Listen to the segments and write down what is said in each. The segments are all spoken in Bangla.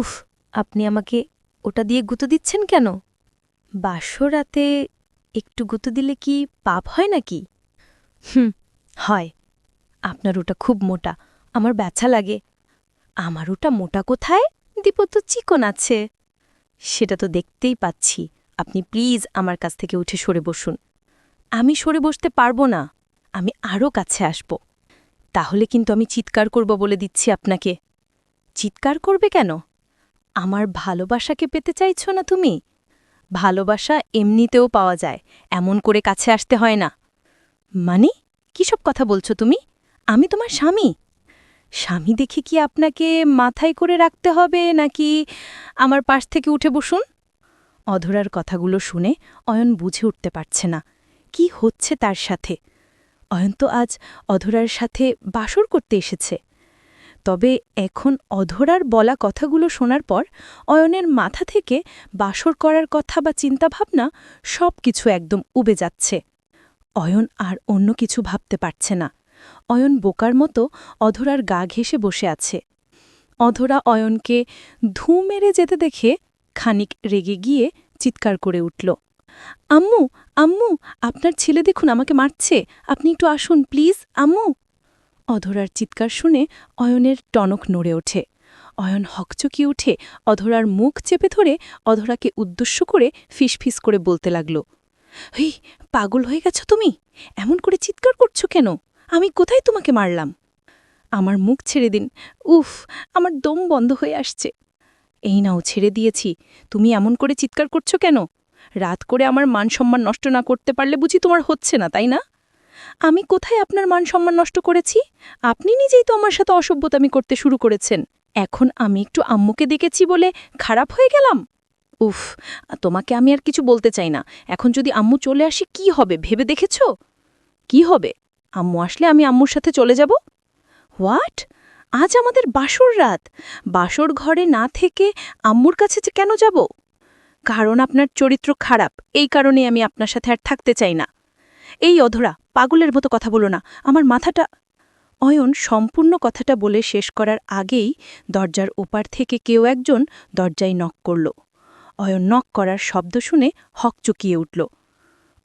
উফ, আপনি আমাকে ওটা দিয়ে গুঁতো দিচ্ছেন কেন? বাসরাতে একটু গুঁতো দিলে কি পাপ হয় নাকি? হয়। আপনার ওটা খুব মোটা, আমার ব্যথা লাগে। আমার ওটা মোটা কোথায়? দীপু তো চিকন আছে। সেটা তো দেখতেই পাচ্ছি। আপনি প্লিজ আমার কাছ থেকে উঠে সরে বসুন। আমি সরে বসতে পারবো না। আমি আরও কাছে আসব। তাহলে কিন্তু আমি চিৎকার করব বলে দিচ্ছি আপনাকে। চিৎকার করবে কেন? আমার ভালোবাসাকে পেতে চাইছ না তুমি? ভালোবাসা এমনিতেও পাওয়া যায়, এমন করে কাছে আসতে হয় না। মানে কী সব কথা বলছো তুমি? আমি তোমার স্বামী। স্বামী দেখে কি আপনাকে মাথায় করে রাখতে হবে নাকি আমার পাশ থেকে উঠে বসুন? অধরার কথাগুলো শুনে অয়ন বুঝে উঠতে পারছে না কি হচ্ছে তার সাথে। অয়ন তো আজ অধরার সাথে বাসর করতে এসেছে। তবে এখন অধরার বলা কথাগুলো শোনার পর অয়নের মাথা থেকে বাসর করার কথা বা চিন্তাভাবনা সব কিছু একদম উবে যাচ্ছে। অয়ন আর অন্য কিছু ভাবতে পারছে না। অয়ন বোকার মতো অধরার গা ঘেঁষে বসে আছে। অধরা অয়নকে ধু মেরে যেতে দেখে খানিক রেগে গিয়ে চিৎকার করে উঠল, আম্মু, আম্মু, আপনার ছেলে দেখুন আমাকে মারছে, আপনি একটু আসুন প্লিজ আম্মু। অধরার চিৎকার শুনে অয়নের টনক নড়ে ওঠে। অয়ন হকচকিয়ে উঠে অধরার মুখ চেপে ধরে অধরাকে উদ্দেশ্য করে ফিসফিস করে বলতে লাগল, হেই, পাগল হয়ে গেছ তুমি? এমন করে চিৎকার করছো কেন? আমি কোথায় তোমাকে মারলাম? আমার মুখ ছেড়ে দিন। উফ, আমার দম বন্ধ হয়ে আসছে। এই নাও, ছেড়ে দিয়েছি। তুমি এমন করে চিৎকার করছো কেন? রাত করে আমার মান সম্মান নষ্ট না করতে পারলে বুঝি তোমার হচ্ছে না, তাই না? আমি কোথায় আপনার মান সম্মান নষ্ট করেছি? আপনি নিজেই তো আমার সাথে অসভ্যতামি করতে শুরু করেছেন। এখন আমি একটু আম্মুকে দেখেছি বলে খারাপ হয়ে গেলাম? উফ, তোমাকে আমি আর কিছু বলতে চাই না। এখন যদি আম্মু চলে আসে কি হবে ভেবে দেখেছ? কি হবে? আম্মু আসলে আমি আম্মুর সাথে চলে যাব? হোয়াট? আজ আমাদের বাসর রাত। বাসর ঘরে না থেকে আম্মুর কাছে কেন যাব? কারণ আপনার চরিত্র খারাপ, এই কারণে আমি আপনার সাথে আর থাকতে চাই না। এই অধরা, পাগলের মতো কথা বলো না, আমার মাথাটা। অয়ন সম্পূর্ণ কথাটা বলে শেষ করার আগেই দরজার ওপার থেকে কেউ একজন দরজায় নক করল। অয়ন নক করার শব্দ শুনে হকচকিয়ে উঠল।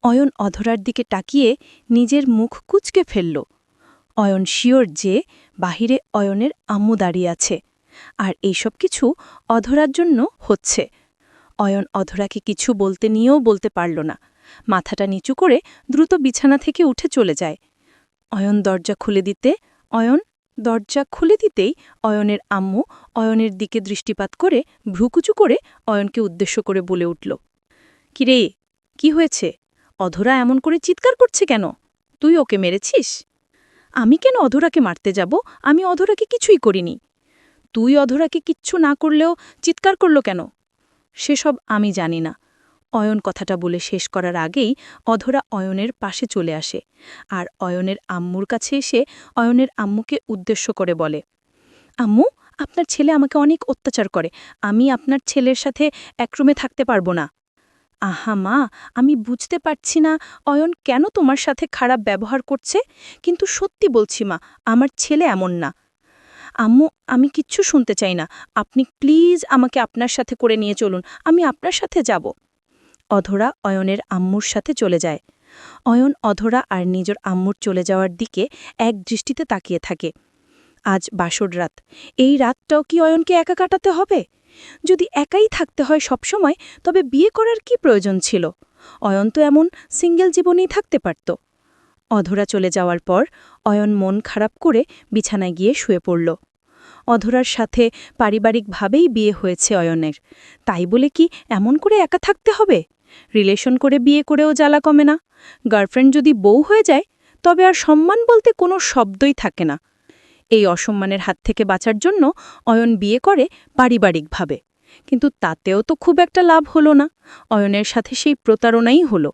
অয়ন অধরার দিকে তাকিয়ে নিজের মুখ কুঁচকে ফেলল। অয়ন শিওর যে বাহিরে অয়নের আম্মু দাঁড়িয়ে আছে, আর এইসব কিছু অধরার জন্য হচ্ছে। অয়ন অধরাকে কিছু বলতে নিয়েও বলতে পারল না। মাথাটা নিচু করে দ্রুত বিছানা থেকে উঠে চলে যায়। দরজা খুলে দিতেই অয়নের আম্মু অয়নের দিকে দৃষ্টিপাত করে ভ্রুকুচু করে অয়নকে উদ্দেশ্য করে বলে উঠল, কিরে, কি হয়েছে? অধরা এমন করে চিৎকার করছে কেন? তুই ওকে মেরেছিস? আমি কেন অধরাকে মারতে যাব? আমি অধরাকে কিছুই করিনি। তুই অধরাকে কিচ্ছু না করলেও চিৎকার করল কেন? সেসব আমি জানি না। অয়ন কথাটা বলে শেষ করার আগেই অধরা অয়নের পাশে চলে আসে, আর অয়নের আম্মুর কাছে এসে অয়নের আম্মুকে উদ্দেশ্য করে বলে, আম্মু, আপনার ছেলে আমাকে অনেক অত্যাচার করে। আমি আপনার ছেলের সাথে এক রুমে থাকতে পারবো না। আহা মা, আমি বুঝতে পারছি না অয়ন কেন তোমার সাথে খারাপ ব্যবহার করছে, কিন্তু সত্যি বলছি মা, আমার ছেলে এমন না। আম্মু, আমি কিচ্ছু শুনতে চাই না। আপনি প্লিজ আমাকে আপনার সাথে করে নিয়ে চলুন, আমি আপনার সাথে যাব। অধরা অয়নের আম্মুর সাথে চলে যায়। অয়ন অধরা আর নিজের আম্মুর চলে যাওয়ার দিকে এক দৃষ্টিতে তাকিয়ে থাকে। আজ বাসর রাত, এই রাতটাও কি অয়নকে একা কাটাতে হবে? যদি একাই থাকতে হয় সবসময়, তবে বিয়ে করার কি প্রয়োজন ছিল? অয়ন তো এমন সিঙ্গেল জীবনেই থাকতে পারত। অধরা চলে যাওয়ার পর অয়ন মন খারাপ করে বিছানায় গিয়ে শুয়ে পড়ল। অধরার সাথে পারিবারিকভাবেই বিয়ে হয়েছে অয়নের, তাই বলে কি এমন করে একা থাকতে হবে? রিলেশন করে বিয়ে করেও জ্বালা কমে না। গার্লফ্রেন্ড যদি বউ হয়ে যায়, তবে আর সম্মান বলতে কোনো শব্দই থাকে না। এই অসম্মানের হাত থেকে বাঁচার জন্য অয়ন বিয়ে করে পারিবারিকভাবে, কিন্তু তাতেও তো খুব একটা লাভ হলো না। অয়নের সাথে সেই প্রতারণাই হলো।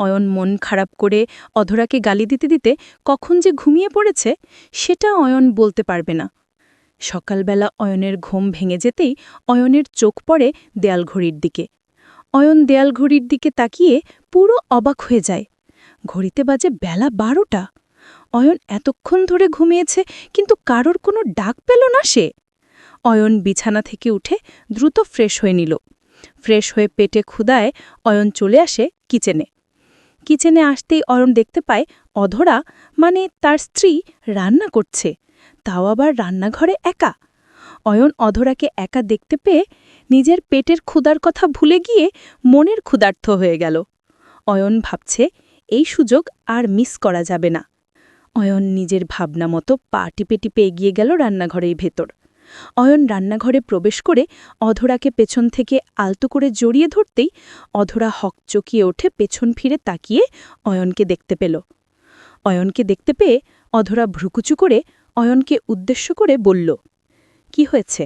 অয়ন মন খারাপ করে অধরাকে গালি দিতে দিতে কখন যে ঘুমিয়ে পড়েছে, সেটা অয়ন বলতে পারবে না। সকালবেলা অয়নের ঘুম ভেঙে যেতেই অয়নের চোখ পড়ে দেয়ালঘড়ির দিকে। অয়ন দেয়ালঘড়ির দিকে তাকিয়ে পুরো অবাক হয়ে যায়। ঘড়িতে বাজে বেলা 12টা। অয়ন এতক্ষণ ধরে ঘুমিয়েছে, কিন্তু কারোর কোনো ডাক পেল না সে। অয়ন বিছানা থেকে উঠে দ্রুত ফ্রেশ হয়ে নিল। ফ্রেশ হয়ে পেটে ক্ষুধায় অয়ন চলে আসে কিচেনে। কিচেনে আসতেই অয়ন দেখতে পায় অধরা মানে তার স্ত্রী রান্না করছে, তাও আবার রান্নাঘরে একা। অয়ন অধরাকে একা দেখতে পেয়ে নিজের পেটের ক্ষুধার কথা ভুলে গিয়ে মনের ক্ষুধার্থ হয়ে গেল। অয়ন ভাবছে এই সুযোগ আর মিস করা যাবে না। অয়ন নিজের ভাবনা মতো পা টিপে টিপে এগিয়ে গেল রান্নাঘরের ভেতর। অয়ন রান্নাঘরে প্রবেশ করে অধরাকে পেছন থেকে আলতো করে জড়িয়ে ধরতেই অধরা হকচকিয়ে ওঠে পেছন ফিরে তাকিয়ে অয়নকে দেখতে পেল। অয়নকে দেখতে পেয়ে অধরা ভ্রুকুচু করে অয়নকে উদ্দেশ্য করে বলল, কি হয়েছে?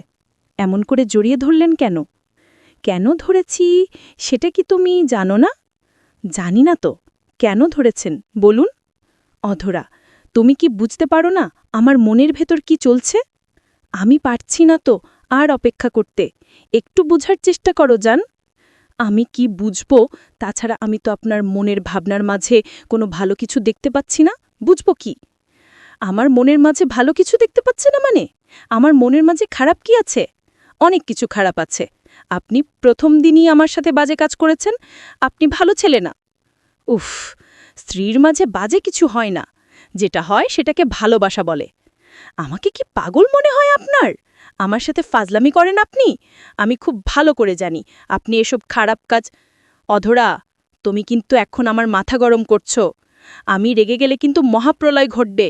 এমন করে জড়িয়ে ধরলেন কেন? কেন ধরেছি সেটা কি তুমি জানো না? জানি না তো, কেন ধরেছেন বলুন। অধরা, তুমি কি বুঝতে পারো না আমার মনের ভেতর কি চলছে? আমি পারছি না তো আর অপেক্ষা করতে, একটু বুঝার চেষ্টা করো জান। আমি কি বুঝব? তাছাড়া আমি তো আপনার মনের ভাবনার মাঝে কোনো ভালো কিছু দেখতে পাচ্ছি না, বুঝব কি? আমার মনের মাঝে ভালো কিছু দেখতে পাচ্ছে না মানে? আমার মনের মাঝে খারাপ কি আছে? অনেক কিছু খারাপ আছে। আপনি প্রথম দিনই আমার সাথে বাজে কাজ করেছেন, আপনি ভালো ছেলে না। উফ, স্ত্রীর মাঝে বাজে কিছু হয় না, যেটা হয় সেটাকে ভালোবাসা বলে। আমাকে কি পাগল মনে হয় আপনার? আমার সাথে ফাজলামি করেন আপনি? আমি খুব ভালো করে জানি আপনি এসব খারাপ কাজ। অধরা, তুমি কিন্তু এখন আমার মাথা গরম করছো। আমি রেগে গেলে কিন্তু মহাপ্রলয় ঘটবে।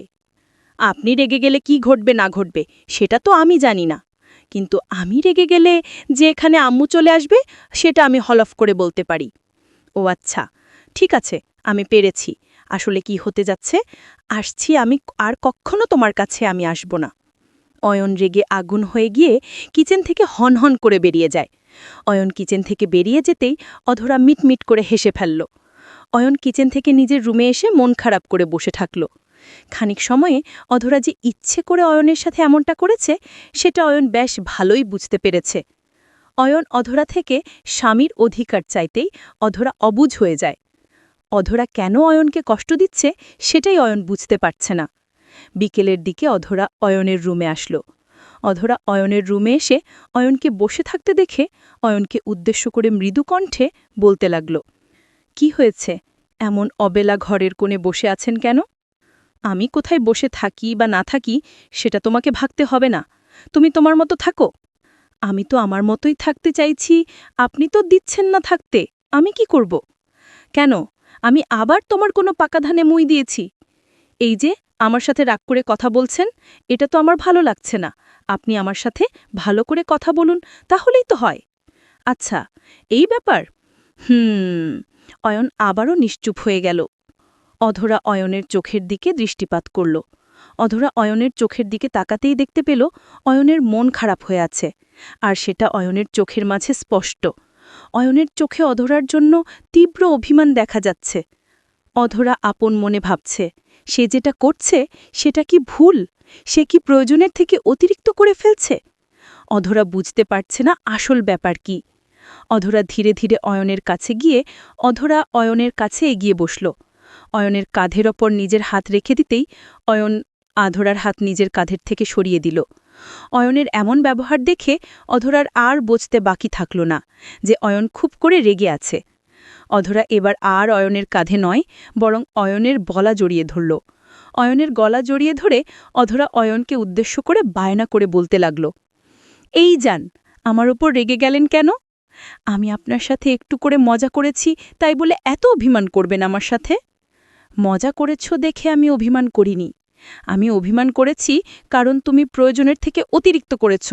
আপনি রেগে গেলে কি ঘটবে না ঘটবে সেটা তো আমি জানি না, কিন্তু আমি রেগে গেলে যে এখানে আম্মু চলে আসবে সেটা আমি হলফ করে বলতে পারি। ও আচ্ছা, ঠিক আছে, আমি পেরেছি। আসলে কি হতে যাচ্ছে? আসছি আমি, আর কখনো তোমার কাছে আমি আসব না। অয়ন রেগে আগুন হয়ে গিয়ে কিচেন থেকে হনহন করে বেরিয়ে যায়। অয়ন কিচেন থেকে বেরিয়ে যেতেই অধরা মিটমিট করে হেসে ফেলল। অয়ন কিচেন থেকে নিজের রুমে এসে মন খারাপ করে বসে থাকল। খানিক সময়ে অধরা যে ইচ্ছে করে অয়নের সাথে এমনটা করেছে সেটা অয়ন বেশ ভালোই বুঝতে পেরেছে। অয়ন অধরা থেকে স্বামীর অধিকার চাইতেই অধরা অবুঝ হয়ে যায়। অধরা কেন অয়নকে কষ্ট দিচ্ছে সেটাই অয়ন বুঝতে পারছে না। বিকেলের দিকে অধরা অয়নের রুমে আসলো। অধরা অয়নের রুমে এসে অয়নকে বসে থাকতে দেখে অয়নকে উদ্দেশ্য করে মৃদু কণ্ঠে বলতে লাগল, কি হয়েছে? এমন অবেলা ঘরের কোণে বসে আছেন কেন? আমি কোথায় বসে থাকি বা না থাকি সেটা তোমাকে ভাবতে হবে না, তুমি তোমার মতো থাকো। আমি তো আমার মতোই থাকতে চাইছি, আপনি তো দিচ্ছেন না থাকতে, আমি কি করব? কেন? আমি আবার তোমার কোনো পাকা ধানে মুই দিয়েছি? এই যে আমার সাথে রাগ করে কথা বলছেন, এটা তো আমার ভালো লাগছে না। আপনি আমার সাথে ভালো করে কথা বলুন, তাহলেই তো হয়। আচ্ছা, এই ব্যাপার। অয়ন আবারও নিশ্চুপ হয়ে গেল। অধরা অয়নের চোখের দিকে দৃষ্টিপাত করল। অধরা অয়নের চোখের দিকে তাকাতেই দেখতে পেল অয়নের মন খারাপ হয়ে আছে, আর সেটা অয়নের চোখের মাঝে স্পষ্ট। অয়নের চোখে অধরার জন্য তীব্র অভিমান দেখা যাচ্ছে। অধরা আপন মনে ভাবছে, সে যেটা করছে সেটা কি ভুল? সে কি প্রয়োজনের থেকে অতিরিক্ত করে ফেলছে? অধরা বুঝতে পারছে না আসল ব্যাপার কি। অধরা ধীরে ধীরে অয়নের কাছে গিয়ে অয়নের কাছে এগিয়ে বসল। অয়নের কাঁধের ওপর নিজের হাত রেখে দিতেই অয়ন অধরার হাত নিজের কাঁধের থেকে সরিয়ে দিল। অয়নের এমন ব্যবহার দেখে অধরার আর বুঝতে বাকি থাকল না যে অয়ন খুব করে রেগে আছে। অধরা এবার আর অয়নের কাঁধে নয়, বরং অয়নের গলা জড়িয়ে ধরল। অয়নের গলা জড়িয়ে ধরে অধরা অয়নকে উদ্দেশ্য করে বায়না করে বলতে লাগল, এই যান, আমার ওপর রেগে গেলেন কেন? আমি আপনার সাথে একটু করে মজা করেছি তাই বলে এত অভিমান করবেন আমার সাথে? মজা করেছ দেখে আমি অভিমান করিনি। আমি অভিমান করেছি কারণ তুমি প্রয়োজনের থেকে অতিরিক্ত করেছ।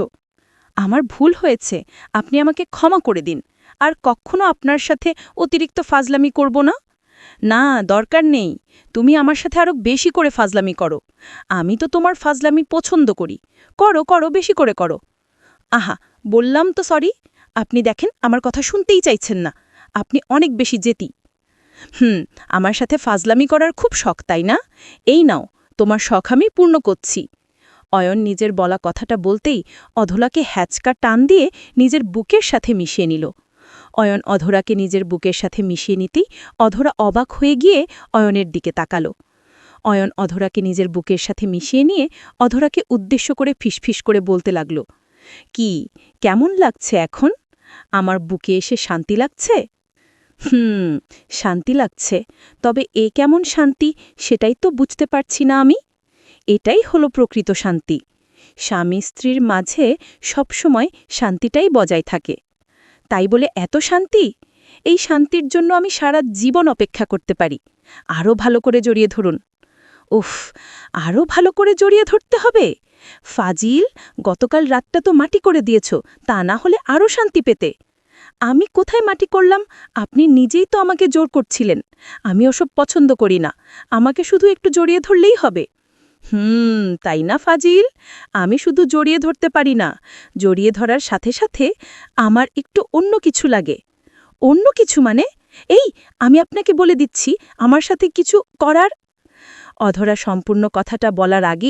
আমার ভুল হয়েছে, আপনি আমাকে ক্ষমা করে দিন। আর কখনো আপনার সাথে অতিরিক্ত ফাজলামি করব না। না, দরকার নেই। তুমি আমার সাথে আরও বেশি করে ফাজলামি করো। আমি তো তোমার ফাজলামি পছন্দ করি। করো করো, বেশি করে করো। আহা, বললাম তো সরি। আপনি দেখেন আমার কথা শুনতেই চাইছেন না। আপনি অনেক বেশি জেদি। আমার সাথে ফাজলামি করার খুব শখ, তাই না? এই নাও, তোমার শখ আমি পূর্ণ করছি। অয়ন নিজের বলা কথাটা বলতেই অধরাকে হ্যাচকা টান দিয়ে নিজের বুকের সাথে মিশিয়ে নিল। অয়ন অধরাকে নিজের বুকের সাথে মিশিয়ে নিতেই অধরা অবাক হয়ে গিয়ে অয়নের দিকে তাকাল। অয়ন অধরাকে নিজের বুকের সাথে মিশিয়ে নিয়ে অধরাকে উদ্দেশ্য করে ফিসফিস করে বলতে লাগল, কি কেমন লাগছে এখন? আমার বুকে এসে শান্তি লাগছে? শান্তি লাগছে, তবে এ কেমন শান্তি সেটাই তো বুঝতে পারছি না আমি। এটাই হলো প্রকৃত শান্তি। স্বামী স্ত্রীর মাঝে সবসময় শান্তিটাই বজায় থাকে। তাই বলে এত শান্তি? এই শান্তির জন্য আমি সারা জীবন অপেক্ষা করতে পারি। আরও ভালো করে জড়িয়ে ধরুন। উফ, আরও ভালো করে জড়িয়ে ধরতে হবে? ফাজিল, গতকাল রাতটা তো মাটি করে দিয়েছ, তা না হলে আরও শান্তি পেতে। আমি কোথায় মাটি করলাম? আপনি নিজেই তো আমাকে জোর করছিলেন। আমি ওসব পছন্দ করি না, আমাকে শুধু একটু জড়িয়ে ধরলেই হবে। তাই না ফাজিল? আমি শুধু জড়িয়ে ধরতে পারি না, জড়িয়ে ধরার সাথে সাথে আমার একটু অন্য কিছু লাগে। অন্য কিছু মানে? এই, আমি আপনাকে বলে দিচ্ছি আমার সাথে কিছু করার। অধরা সম্পূর্ণ কথাটা বলার আগেই